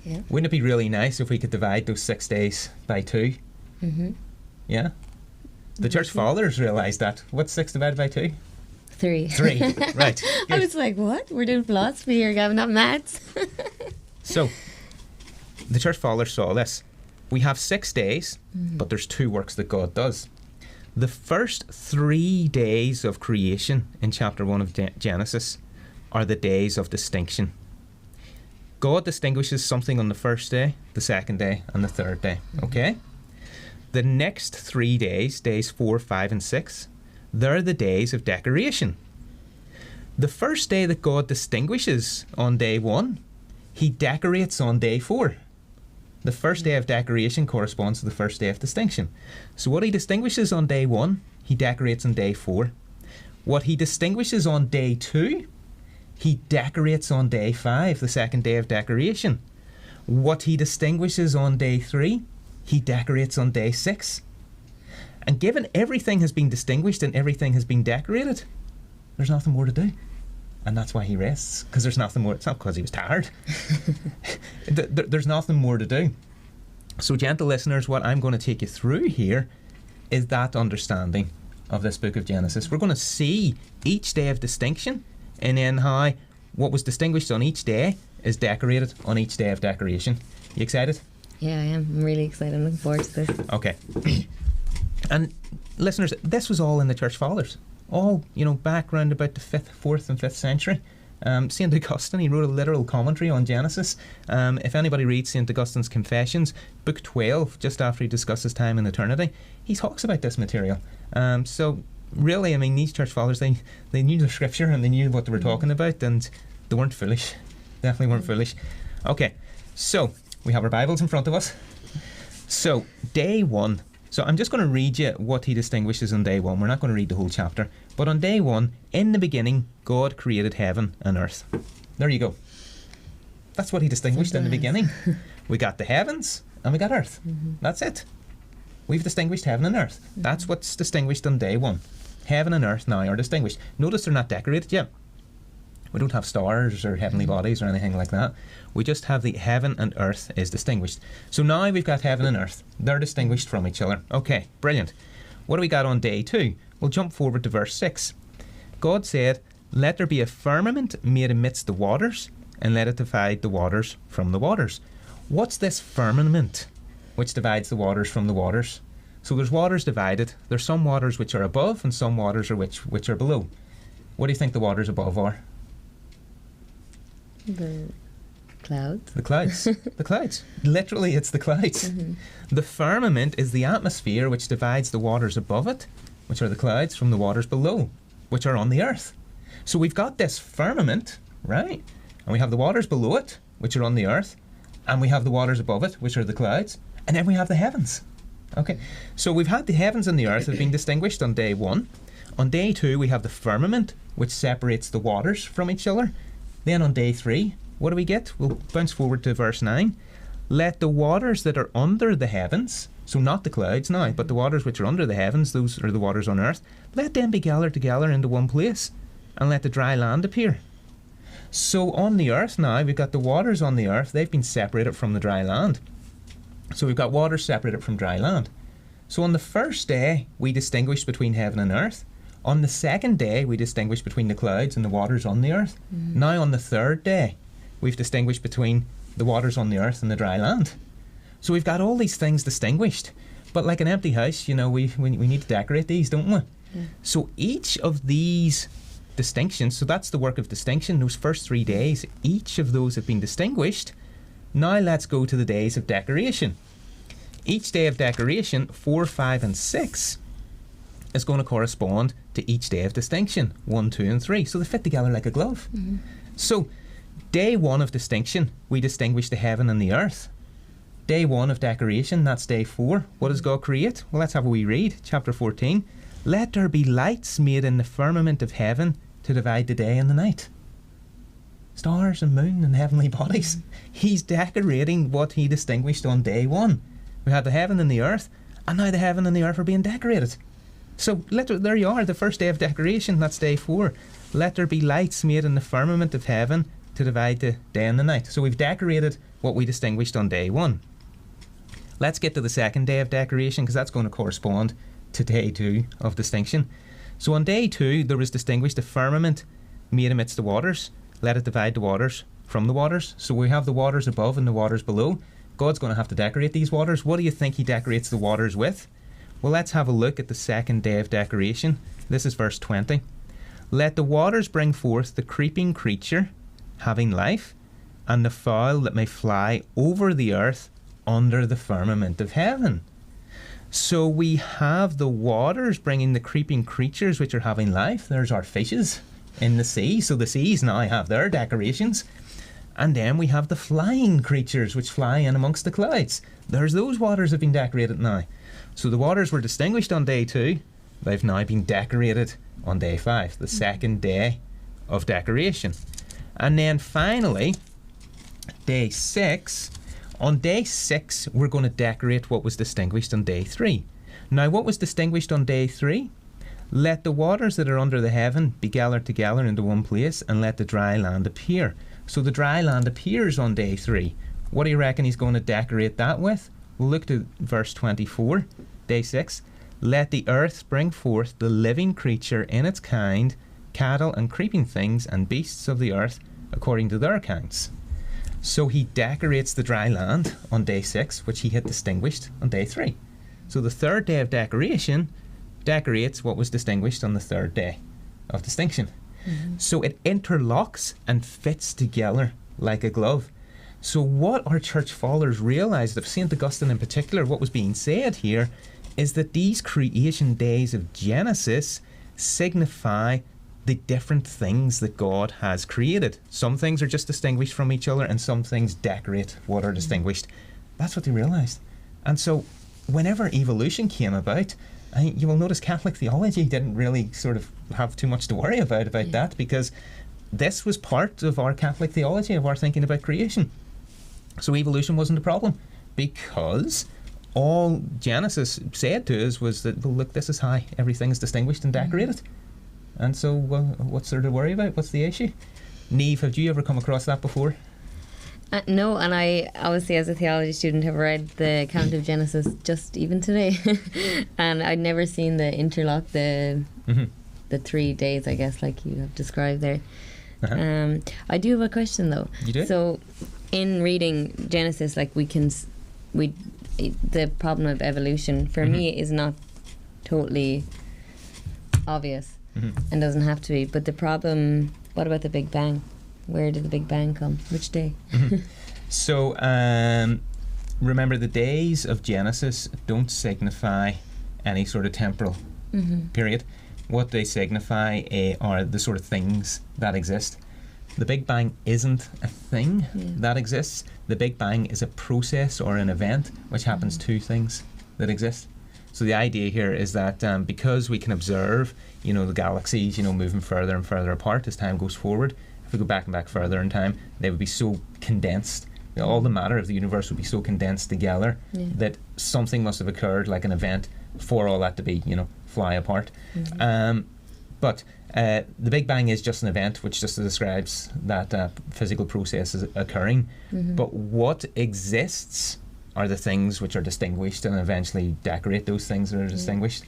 Yeah. Wouldn't it be really nice if we could divide those 6 days by 2? Yeah? The church fathers realised that. What's 6 divided by 2? 3. 3. Right. I was like, what? We're doing philosophy here, Gavin, not maths. So, the church fathers saw this. We have 6 days, but there's 2 works that God does. The first 3 days of creation in chapter 1 of Genesis are the days of distinction. God distinguishes something on the first day, the second day, and the third day. Okay? The next 3 days, days 4, 5, and 6, they're the days of decoration. The first day that God distinguishes on day 1, he decorates on day 4. The first day of decoration corresponds to the first day of distinction. So what he distinguishes on day 1, he decorates on day 4. What he distinguishes on day 2, he decorates on day 5, the second day of decoration. What he distinguishes on day 3, he decorates on day 6. And given everything has been distinguished and everything has been decorated, there's nothing more to do. And that's why he rests, because there's nothing more. It's not because he was tired. There's nothing more to do. So, gentle listeners, what I'm going to take you through here is that understanding of this book of Genesis. We're going to see each day of distinction, and then how what was distinguished on each day is decorated on each day of decoration. You excited? Yeah, I am. I'm really excited. I'm looking forward to this. Okay. And listeners, this was all in the Church Fathers. All, back round about the 5th, 4th and 5th century. St. Augustine, he wrote a literal commentary on Genesis. If anybody reads St. Augustine's Confessions, book 12, just after he discusses time and eternity, he talks about this material. So really, these Church Fathers, they knew the Scripture and they knew what they were talking about, and they weren't foolish. Definitely weren't foolish. Okay, so we have our Bibles in front of us. So, day 1. So I'm just going to read you what he distinguishes on day 1. We're not going to read the whole chapter. But on day 1, in the beginning, God created heaven and earth. There you go. That's what he distinguished in the beginning. We got the heavens and we got earth. That's it. We've distinguished heaven and earth. That's what's distinguished on day 1. Heaven and earth now are distinguished. Notice they're not decorated yet. We don't have stars or heavenly bodies or anything like that. We just have the heaven and earth is distinguished. So now we've got heaven and earth. They're distinguished from each other. Okay, brilliant. What do we got on day 2? We'll jump forward to verse 6. God said, "Let there be a firmament made amidst the waters, and let it divide the waters from the waters." What's this firmament which divides the waters from the waters? So there's waters divided. There's some waters which are above and some waters are which are below. What do you think the waters above are? The clouds. The clouds. The clouds. Literally, it's the clouds. The firmament is the atmosphere which divides the waters above it, which are the clouds, from the waters below, which are on the earth. So we've got this firmament, right? And we have the waters below it, which are on the earth, and we have the waters above it, which are the clouds, and then we have the heavens. Okay, so we've had the heavens and the earth have been distinguished on day 1. On day 2, we have the firmament, which separates the waters from each other. Then on day 3, what do we get? We'll bounce forward to verse 9. Let the waters that are under the heavens, so not the clouds now, but the waters which are under the heavens, those are the waters on earth, let them be gathered together into one place, and let the dry land appear. So on the earth now, we've got the waters on the earth, they've been separated from the dry land. So we've got waters separated from dry land. So on the first day, we distinguished between heaven and earth. On the second day, we distinguished between the clouds and the waters on the earth. Now on the third day, we've distinguished between the waters on the earth and the dry land. So we've got all these things distinguished. But like an empty house, we need to decorate these, don't we? Yeah. So each of these distinctions, so that's the work of distinction, those first 3 days, each of those have been distinguished. Now let's go to the days of decoration. Each day of decoration, 4, 5 and 6, is going to correspond to each day of distinction, 1, 2 and 3. So they fit together like a glove. So day 1 of distinction, we distinguish the heaven and the earth. Day 1 of decoration, that's day 4. What does God create? Well, let's have a wee read. Chapter 14. Let there be lights made in the firmament of heaven to divide the day and the night. Stars and moon and heavenly bodies. He's decorating what he distinguished on day 1. We had the heaven and the earth, and now the heaven and the earth are being decorated. So there you are, the first day of decoration, that's day 4. Let there be lights made in the firmament of heaven to divide the day and the night. So we've decorated what we distinguished on day 1. Let's get to the second day of decoration, because that's going to correspond to day 2 of distinction. So on day 2, there was distinguished a firmament made amidst the waters. Let it divide the waters from the waters. So we have the waters above and the waters below. God's going to have to decorate these waters. What do you think he decorates the waters with? Well, let's have a look at the second day of decoration. This is verse 20. Let the waters bring forth the creeping creature, having life, and the fowl that may fly over the earth under the firmament of heaven. So we have the waters bringing the creeping creatures which are having life. There's our fishes in the sea. So the seas now have their decorations. And then we have the flying creatures which fly in amongst the clouds. There's those waters have been decorated now. So the waters were distinguished on day 2. They've now been decorated on day 5, the second day of decoration. And then finally, day 6. On day 6, we're going to decorate what was distinguished on day 3. Now, what was distinguished on day 3? Let the waters that are under the heaven be gathered together into one place, and let the dry land appear. So the dry land appears on day 3. What do you reckon he's going to decorate that with? We'll look to verse 24, day 6. let the earth bring forth the living creature in its kind, cattle and creeping things and beasts of the earth, according to their kinds. So he decorates the dry land on day 6, which he had distinguished on day 3. So the third day of decoration decorates what was distinguished on the third day of distinction. So it interlocks and fits together like a glove. So what our church fathers realised, of St. Augustine in particular, what was being said here, is that these creation days of Genesis signify the different things that God has created. Some things are just distinguished from each other, and some things decorate what are distinguished. That's what they realised. And so whenever evolution came about, you will notice Catholic theology didn't really sort of have too much to worry about that, because this was part of our Catholic theology, of our thinking about creation. So evolution wasn't a problem, because all Genesis said to us was that, well, look, this is how everything is distinguished and decorated. And so what's there to worry about? What's the issue? Niamh, have you ever come across that before? No, and I obviously, as a theology student, have read the account of Genesis just even today. And I'd never seen the interlock, the 3 days, I guess, like you have described there. I do have a question, though. You do? So in reading Genesis, like the problem of evolution for me is not totally obvious and doesn't have to be. But the problem, what about the Big Bang? Where did the Big Bang come? Which day? So remember, the days of Genesis don't signify any sort of temporal period. What they signify are the sort of things that exist. The Big Bang isn't a thing that exists. The Big Bang is a process or an event which happens to things that exist. So the idea here is that because we can observe, the galaxies, moving further and further apart as time goes forward, if we go back and back further in time, they would be so condensed. All the matter of the universe would be so condensed together that something must have occurred, like an event, for all that to be, fly apart. But the Big Bang is just an event which just describes that physical process is occurring. But what exists are the things which are distinguished and eventually decorate those things that are distinguished.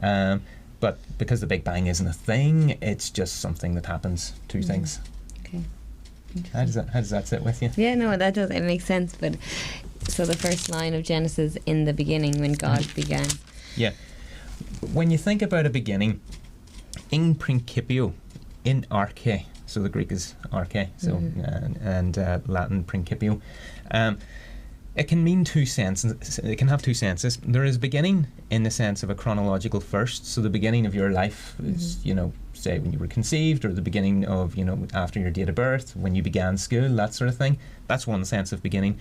But because the Big Bang isn't a thing, it's just something that happens to things. Okay. How does that sit with you? Yeah, no, that does. It makes sense. But so the first line of Genesis, in the beginning, when God began. Yeah. When you think about a beginning, in principio, in arche, so the Greek is arche, so and Latin principio. It can mean two senses. It can have two senses. There is beginning in the sense of a chronological first. So the beginning of your life is, say when you were conceived, or the beginning of, after your date of birth, when you began school, that sort of thing. That's one sense of beginning.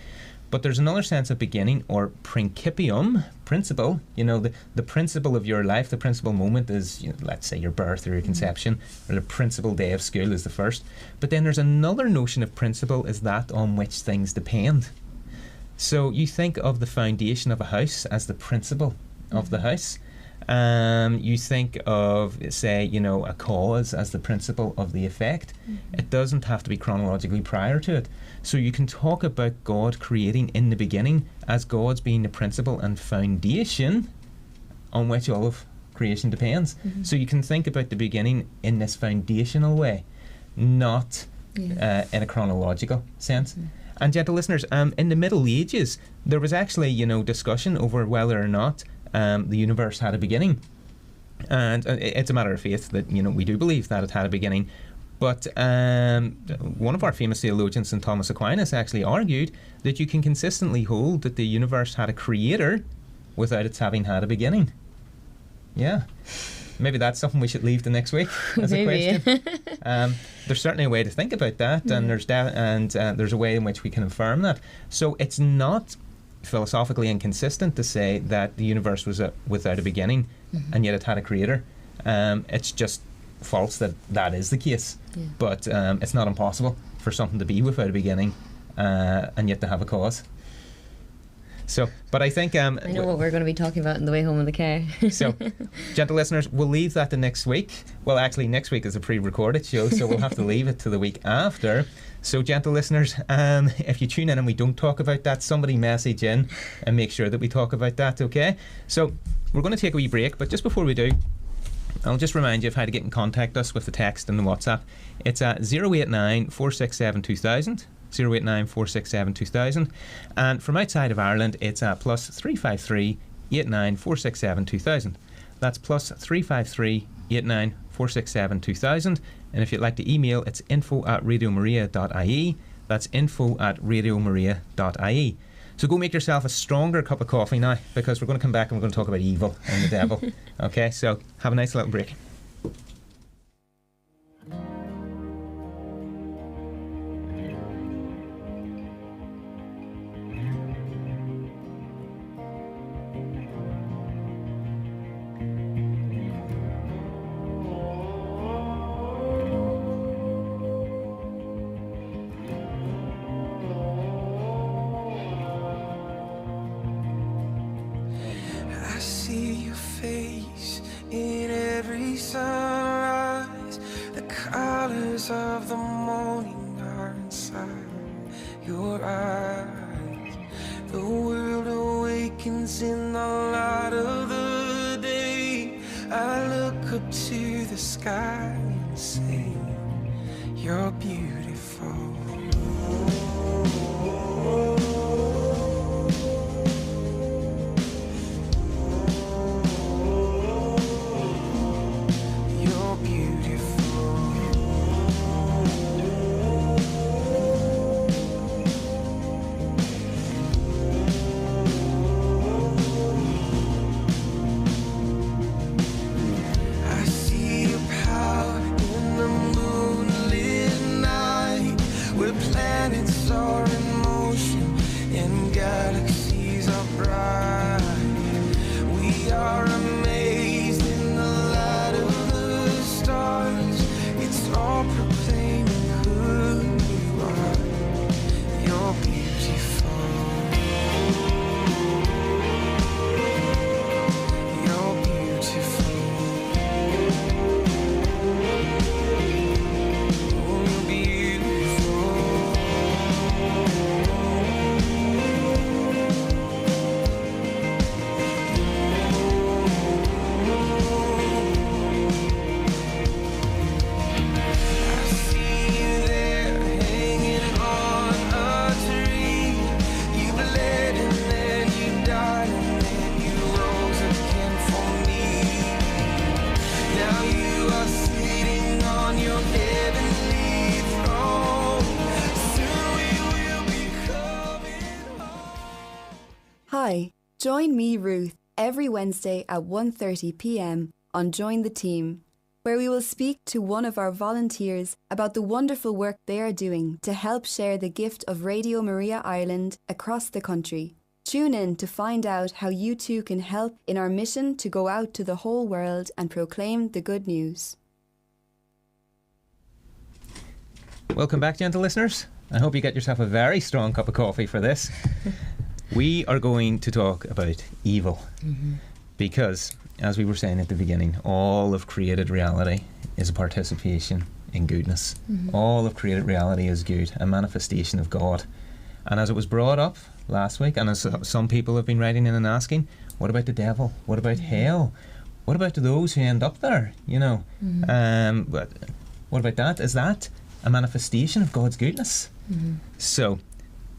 But there's another sense of beginning, or principium, principle. The principle of your life, the principal moment is, let's say your birth or your conception, or the principal day of school is the first. But then there's another notion of principle, is that on which things depend. So you think of the foundation of a house as the principle of the house. You think of, say, a cause as the principle of the effect. It doesn't have to be chronologically prior to it. So you can talk about God creating in the beginning as God's being the principle and foundation on which all of creation depends. So you can think about the beginning in this foundational way, not in a chronological sense. And gentle listeners, in the Middle Ages, there was actually, discussion over whether or not the universe had a beginning. And it's a matter of faith that, we do believe that it had a beginning. But one of our famous theologians, St. Thomas Aquinas, actually argued that you can consistently hold that the universe had a creator without its having had a beginning. Yeah. Maybe that's something we should leave to next week as a question. There's certainly a way to think about that, and there's a way in which we can affirm that. So it's not philosophically inconsistent to say that the universe was without a beginning, and yet it had a creator. It's just false that is the case. But it's not impossible for something to be without a beginning and yet to have a cause. So, but I think I know what we're going to be talking about in the way home in the car. So, gentle listeners, we'll leave that to next week. Well, actually, next week is a pre-recorded show, so we'll have to leave it to the week after. So, gentle listeners, if you tune in and we don't talk about that, somebody message in and make sure that we talk about that, okay? So, we're going to take a wee break, but just before we do, I'll just remind you of how to get in contact us with the text and the WhatsApp. It's at 089 467 2000. 089 467 2000, and from outside of Ireland it's at plus 353 89 467 2000. That's plus 353 89 467 2000, and if you'd like to email, it's info@radiomaria.ie. That's info@radiomaria.ie. So go make yourself a stronger cup of coffee now, because we're going to come back and we're going to talk about evil and the devil. Okay, so have a nice little break. Of the morning are inside your eyes. The world awakens in the light of the day. I look up to the sky and say, you're beautiful. Hi, join me, Ruth, every Wednesday at 1:30 p.m. on Join the Team, where we will speak to one of our volunteers about the wonderful work they are doing to help share the gift of Radio Maria Ireland across the country. Tune in to find out how you too can help in our mission to go out to the whole world and proclaim the good news. Welcome back, gentle listeners. I hope you get yourself a very strong cup of coffee for this. We are going to talk about evil, because, as we were saying at the beginning, all of created reality is a participation in goodness. All of created reality is good, a manifestation of God. And as it was brought up last week, and as some people have been writing in and asking, what about the devil? What about hell? What about those who end up there? You know, but what about that? Is that a manifestation of God's goodness? So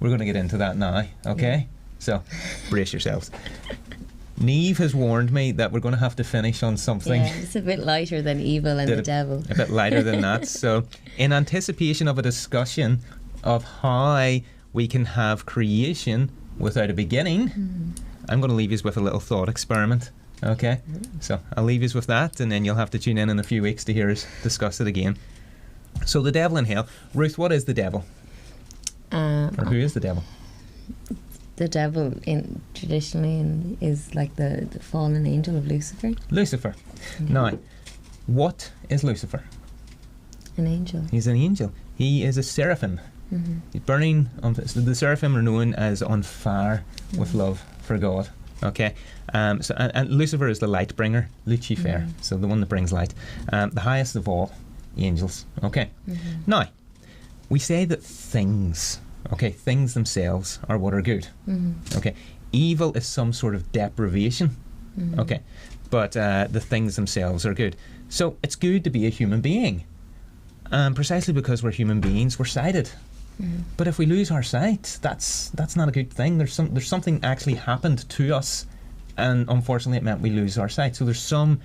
we're going to get into that now, okay? So brace yourselves. Niamh has warned me that we're going to have to finish on something. Yeah, it's a bit lighter than evil and the devil. A bit lighter than that. So in anticipation of a discussion of how we can have creation without a beginning, I'm going to leave you with a little thought experiment. Okay? So I'll leave you with that, and then you'll have to tune in a few weeks to hear us discuss it again. So the devil and hell. Ruth, what is the devil? Or who is the devil? The devil traditionally is like the fallen angel of Lucifer. Lucifer. Now, what is Lucifer? An angel. He's an angel. He is a seraphim. He's burning. So the seraphim are known as on fire with love for God. Okay, and Lucifer is the light bringer, Lucifer, so the one that brings light, the highest of all angels. Okay, now we say that things themselves are what are good. Okay, evil is some sort of deprivation. Okay, but the things themselves are good. So it's good to be a human being, precisely because we're human beings, we're sighted. But if we lose our sight, that's not a good thing. There's something actually happened to us, and unfortunately it meant we lose our sight. So there's some,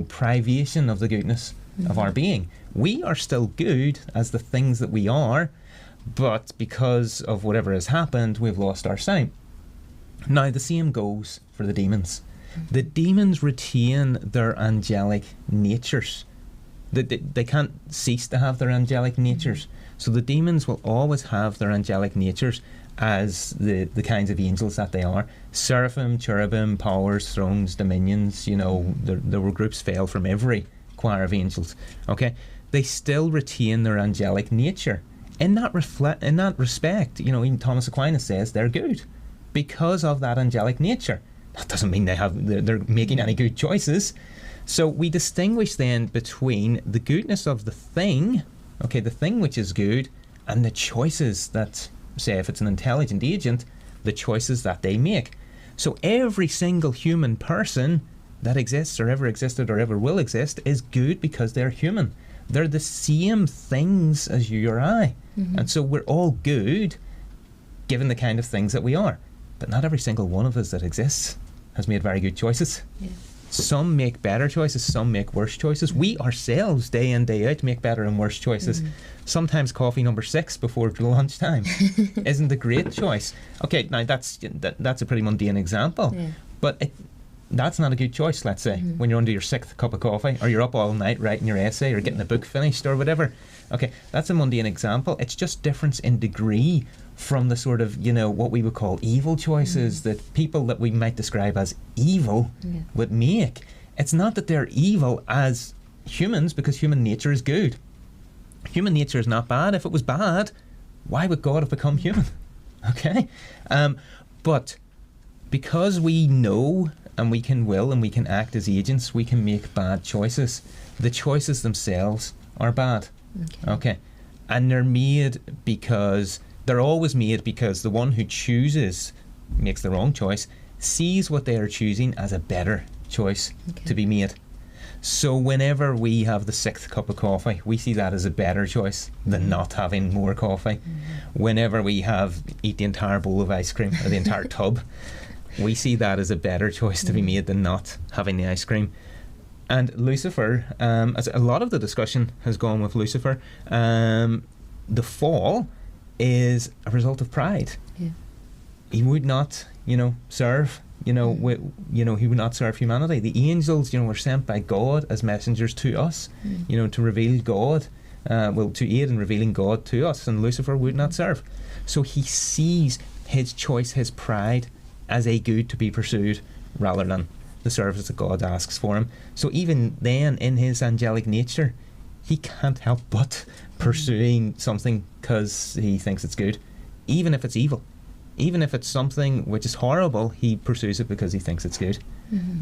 privation of the goodness of our being. We are still good as the things that we are, but because of whatever has happened, we've lost our sight. Now the same goes for the demons. The demons retain their angelic natures. They can't cease to have their angelic natures. So the demons will always have their angelic natures as the kinds of angels that they are. Seraphim, cherubim, powers, thrones, dominions, there were groups fell from every choir of angels. Okay? They still retain their angelic nature. In that respect, even Thomas Aquinas says they're good because of that angelic nature. That doesn't mean they're making any good choices. So we distinguish then between the goodness of the thing, the thing which is good, and the choices that, say, if it's an intelligent agent, the choices that they make. So every single human person that exists or ever existed or ever will exist is good because they're human. They're the same things as you or I. And so we're all good given the kind of things that we are. But not every single one of us that exists has made very good choices. Yeah. Some make better choices, some make worse choices. We ourselves, day in, day out, make better and worse choices. Sometimes coffee number 6 before lunchtime isn't a great choice. Okay, now that's a pretty mundane example, but that's not a good choice, let's say, when you're under your 6th cup of coffee, or you're up all night writing your essay, or getting a book finished, or whatever. Okay, that's a mundane example. It's just difference in degree from the sort of, what we would call evil choices that people that we might describe as evil would make. It's not that they're evil as humans, because human nature is good. Human nature is not bad. If it was bad, why would God have become human? Okay? But because we know and we can will and we can act as agents, we can make bad choices. The choices themselves are bad. Okay? And they're always made because the one who chooses, makes the wrong choice, sees what they are choosing as a better choice to be made. So whenever we have the 6th cup of coffee, we see that as a better choice than not having more coffee. Whenever we eat the entire bowl of ice cream, or the entire tub, we see that as a better choice to be made than not having the ice cream. And Lucifer, as a lot of the discussion has gone with Lucifer, the fall is a result of pride. He would not, serve, he would not serve humanity. The angels, were sent by God as messengers to us, to reveal God, to aid in revealing God to us, and Lucifer would not serve. So he sees his choice, his pride, as a good to be pursued rather than the service that God asks for him. So even then, in his angelic nature, he can't help but pursuing something because he thinks it's good, even if it's evil. Even if it's something which is horrible, he pursues it because he thinks it's good.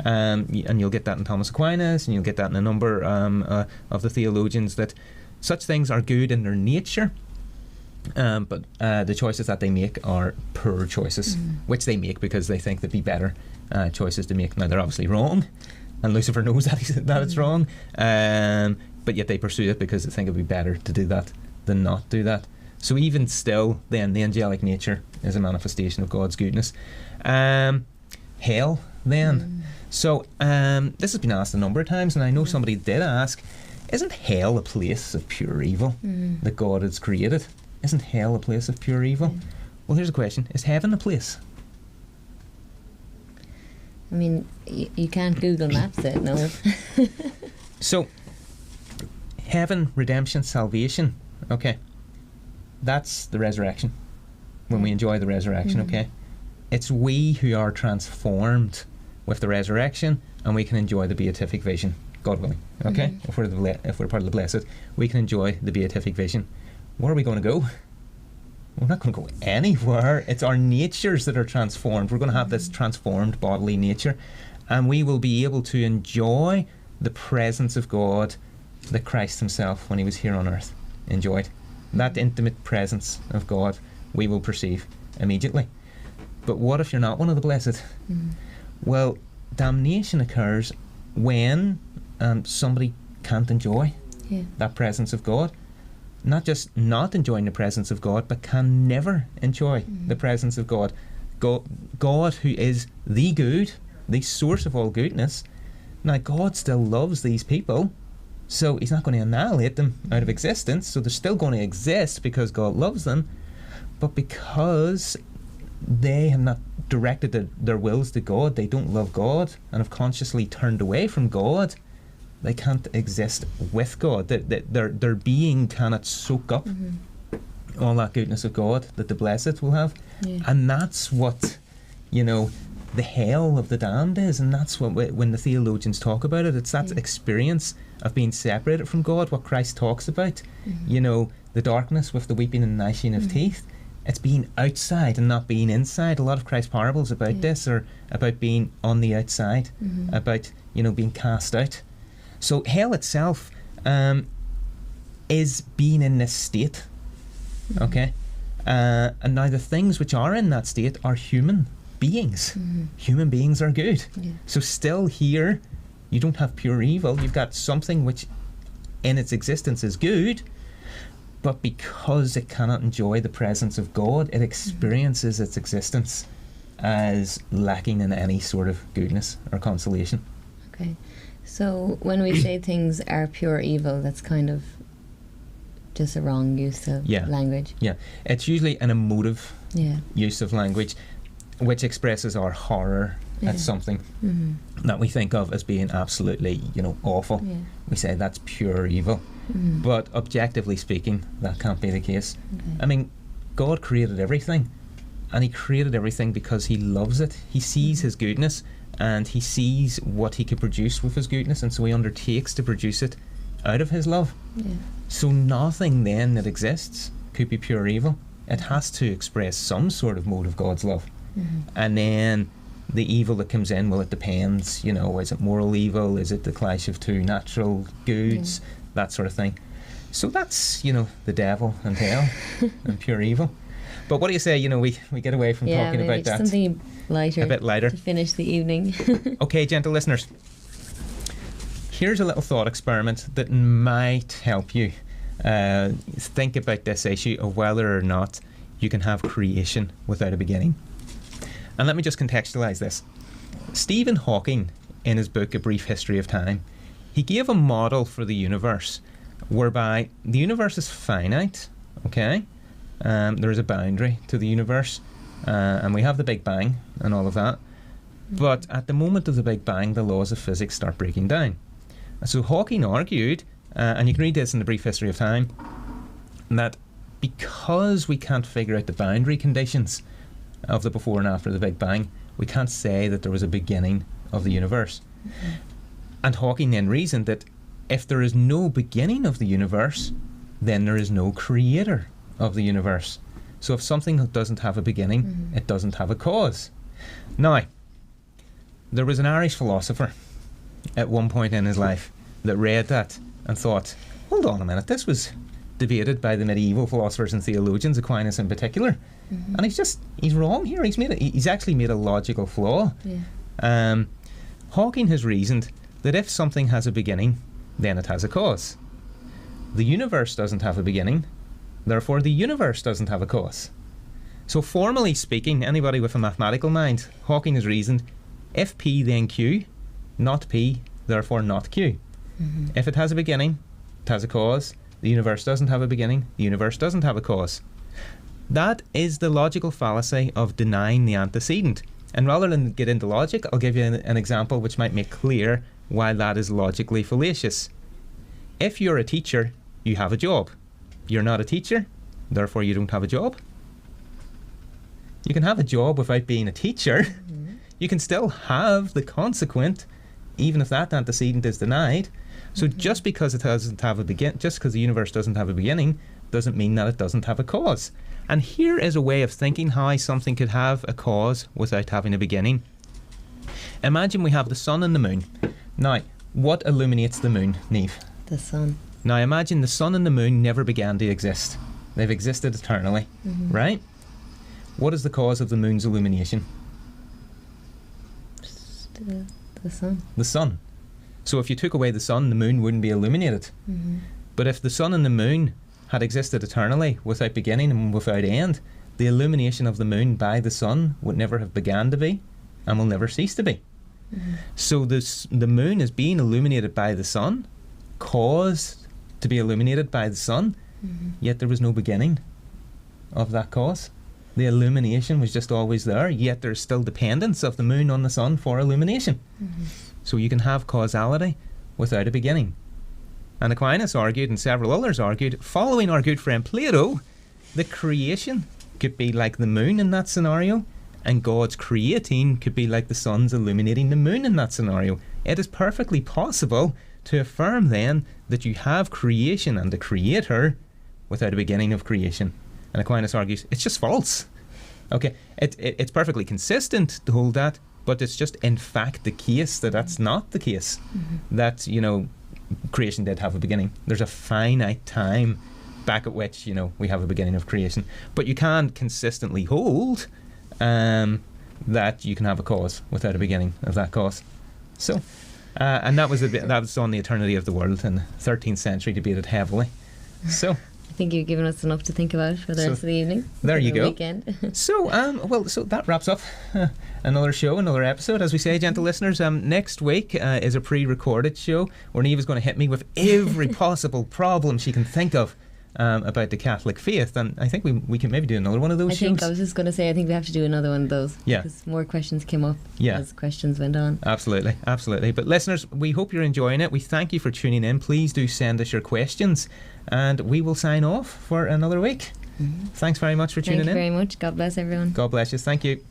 And you'll get that in Thomas Aquinas, and you'll get that in a number of the theologians, that such things are good in their nature, but the choices that they make are poor choices, which they make because they think they'd be better choices to make. Now, they're obviously wrong, and Lucifer knows that it's wrong, but yet they pursue it because they think it'd be better to do that than not do that. So even still, then, the angelic nature is a manifestation of God's goodness. Hell, then. So this has been asked a number of times, and I know somebody did ask, isn't hell a place of pure evil that God has created? Isn't hell a place of pure evil? Well, here's a question. Is heaven a place? I mean, you can't Google Maps it, no. So, heaven, redemption, salvation, okay, that's the resurrection, when we enjoy the resurrection, okay? It's we who are transformed with the resurrection, and we can enjoy the beatific vision, God willing, okay? If we're part of the blessed, we can enjoy the beatific vision. Where are we going to go? We're not going to go anywhere. It's our natures that are transformed. We're going to have this transformed bodily nature, and we will be able to enjoy the presence of God that Christ himself, when he was here on earth, enjoyed. That intimate presence of God we will perceive immediately. But what if you're not one of the blessed? Well, damnation occurs when somebody can't enjoy that presence of God. Not just not enjoying the presence of God, but can never enjoy the presence of God. God, who is the good, the source of all goodness. Now, God still loves these people, so he's not going to annihilate them out of existence. So they're still going to exist because God loves them, but because they have not directed their wills to God, they don't love God and have consciously turned away from God, they can't exist with God. Their being cannot soak up all that goodness of God that the blessed will have. And that's what, the hell of the damned is. And that's what, when the theologians talk about it, it's that experience of being separated from God, what Christ talks about. The darkness with the weeping and gnashing of teeth. It's being outside and not being inside. A lot of Christ's parables about this are about being on the outside, about, being cast out. So hell itself is being in this state, okay? And now the things which are in that state are human beings. Human beings are good. So still here, you don't have pure evil. You've got something which in its existence is good, but because it cannot enjoy the presence of God, it experiences its existence as lacking in any sort of goodness or consolation. Okay. So when we say things are pure evil, that's kind of just a wrong use of language. Yeah, it's usually an emotive use of language which expresses our horror at something that we think of as being absolutely, awful. We say that's pure evil. But objectively speaking, that can't be the case. I mean, God created everything, and he created everything because he loves it. He sees his goodness, and he sees what he could produce with his goodness, and so he undertakes to produce it out of his love. So nothing then that exists could be pure evil. It has to express some sort of mode of God's love. And then the evil that comes in, well, it depends, is it moral evil? Is it the clash of two natural goods? That sort of thing. So that's, the devil and hell and pure evil. But what do you say, we get away from talking about that. Something lighter. A bit lighter. To finish the evening. Okay, gentle listeners. Here's a little thought experiment that might help you think about this issue of whether or not you can have creation without a beginning. And let me just contextualize this. Stephen Hawking, in his book A Brief History of Time, he gave a model for the universe whereby the universe is finite, okay? There is a boundary to the universe, and we have the Big Bang and all of that. But at the moment of the Big Bang, the laws of physics start breaking down. So Hawking argued, and you can read this in The Brief History of Time, that because we can't figure out the boundary conditions of the before and after the Big Bang, we can't say that there was a beginning of the universe. And Hawking then reasoned that if there is no beginning of the universe, then there is no creator of the universe. So if something doesn't have a beginning, it doesn't have a cause. Now, there was an Irish philosopher at one point in his life that read that and thought, hold on a minute, this was debated by the medieval philosophers and theologians, Aquinas in particular, and he's wrong here. He's actually made a logical flaw. Hawking has reasoned that if something has a beginning, then it has a cause. The universe doesn't have a beginning, therefore the universe doesn't have a cause. So formally speaking, anybody with a mathematical mind, Hawking has reasoned, if P then Q, not P, therefore not Q. If it has a beginning, it has a cause. The universe doesn't have a beginning, the universe doesn't have a cause. That is the logical fallacy of denying the antecedent. And rather than get into logic, I'll give you an example which might make clear why that is logically fallacious. If you're a teacher, you have a job. You're not a teacher, therefore you don't have a job. You can have a job without being a teacher. You can still have the consequent, even if that antecedent is denied. So just because it doesn't have a just because the universe doesn't have a beginning, doesn't mean that it doesn't have a cause. And here is a way of thinking how something could have a cause without having a beginning. Imagine we have the sun and the moon. Now, what illuminates the moon, Niamh? The sun. Now imagine the sun and the moon never began to exist. They've existed eternally, right? What is the cause of the moon's illumination? The sun. The sun. So if you took away the sun, the moon wouldn't be illuminated. But if the sun and the moon had existed eternally, without beginning and without end, the illumination of the moon by the sun would never have began to be and will never cease to be. So the moon is being illuminated by the sun, caused to be illuminated by the sun, yet there was no beginning of that cause. The illumination was just always there, yet there's still dependence of the moon on the sun for illumination. So you can have causality without a beginning. And Aquinas argued, and several others argued, following our good friend Plato, the creation could be like the moon in that scenario, and God's creating could be like the sun's illuminating the moon in that scenario. It is perfectly possible to affirm then that you have creation and a creator without a beginning of creation. And Aquinas argues it's just false. Okay, it's perfectly consistent to hold that, but it's just in fact the case that that's not the case. That, creation did have a beginning. There's a finite time back at which, we have a beginning of creation. But you can't consistently hold that you can have a cause without a beginning of that cause. So, and that was on the eternity of the world in the 13th century, debated heavily. So I think you've given us enough to think about for the rest of the evening. There you go. Weekend. So that wraps up another show, another episode. As we say, gentle listeners, next week is a pre-recorded show where Niamh is going to hit me with every possible problem she can think of about the Catholic faith, and I think we can maybe do another one of those shows. I was just going to say, I think we have to do another one of those. Yeah. Because more questions came up as questions went on. Absolutely. But listeners, we hope you're enjoying it. We thank you for tuning in. Please do send us your questions, and we will sign off for another week. Thanks very much for tuning in. Thank you very much. God bless everyone. God bless you. Thank you.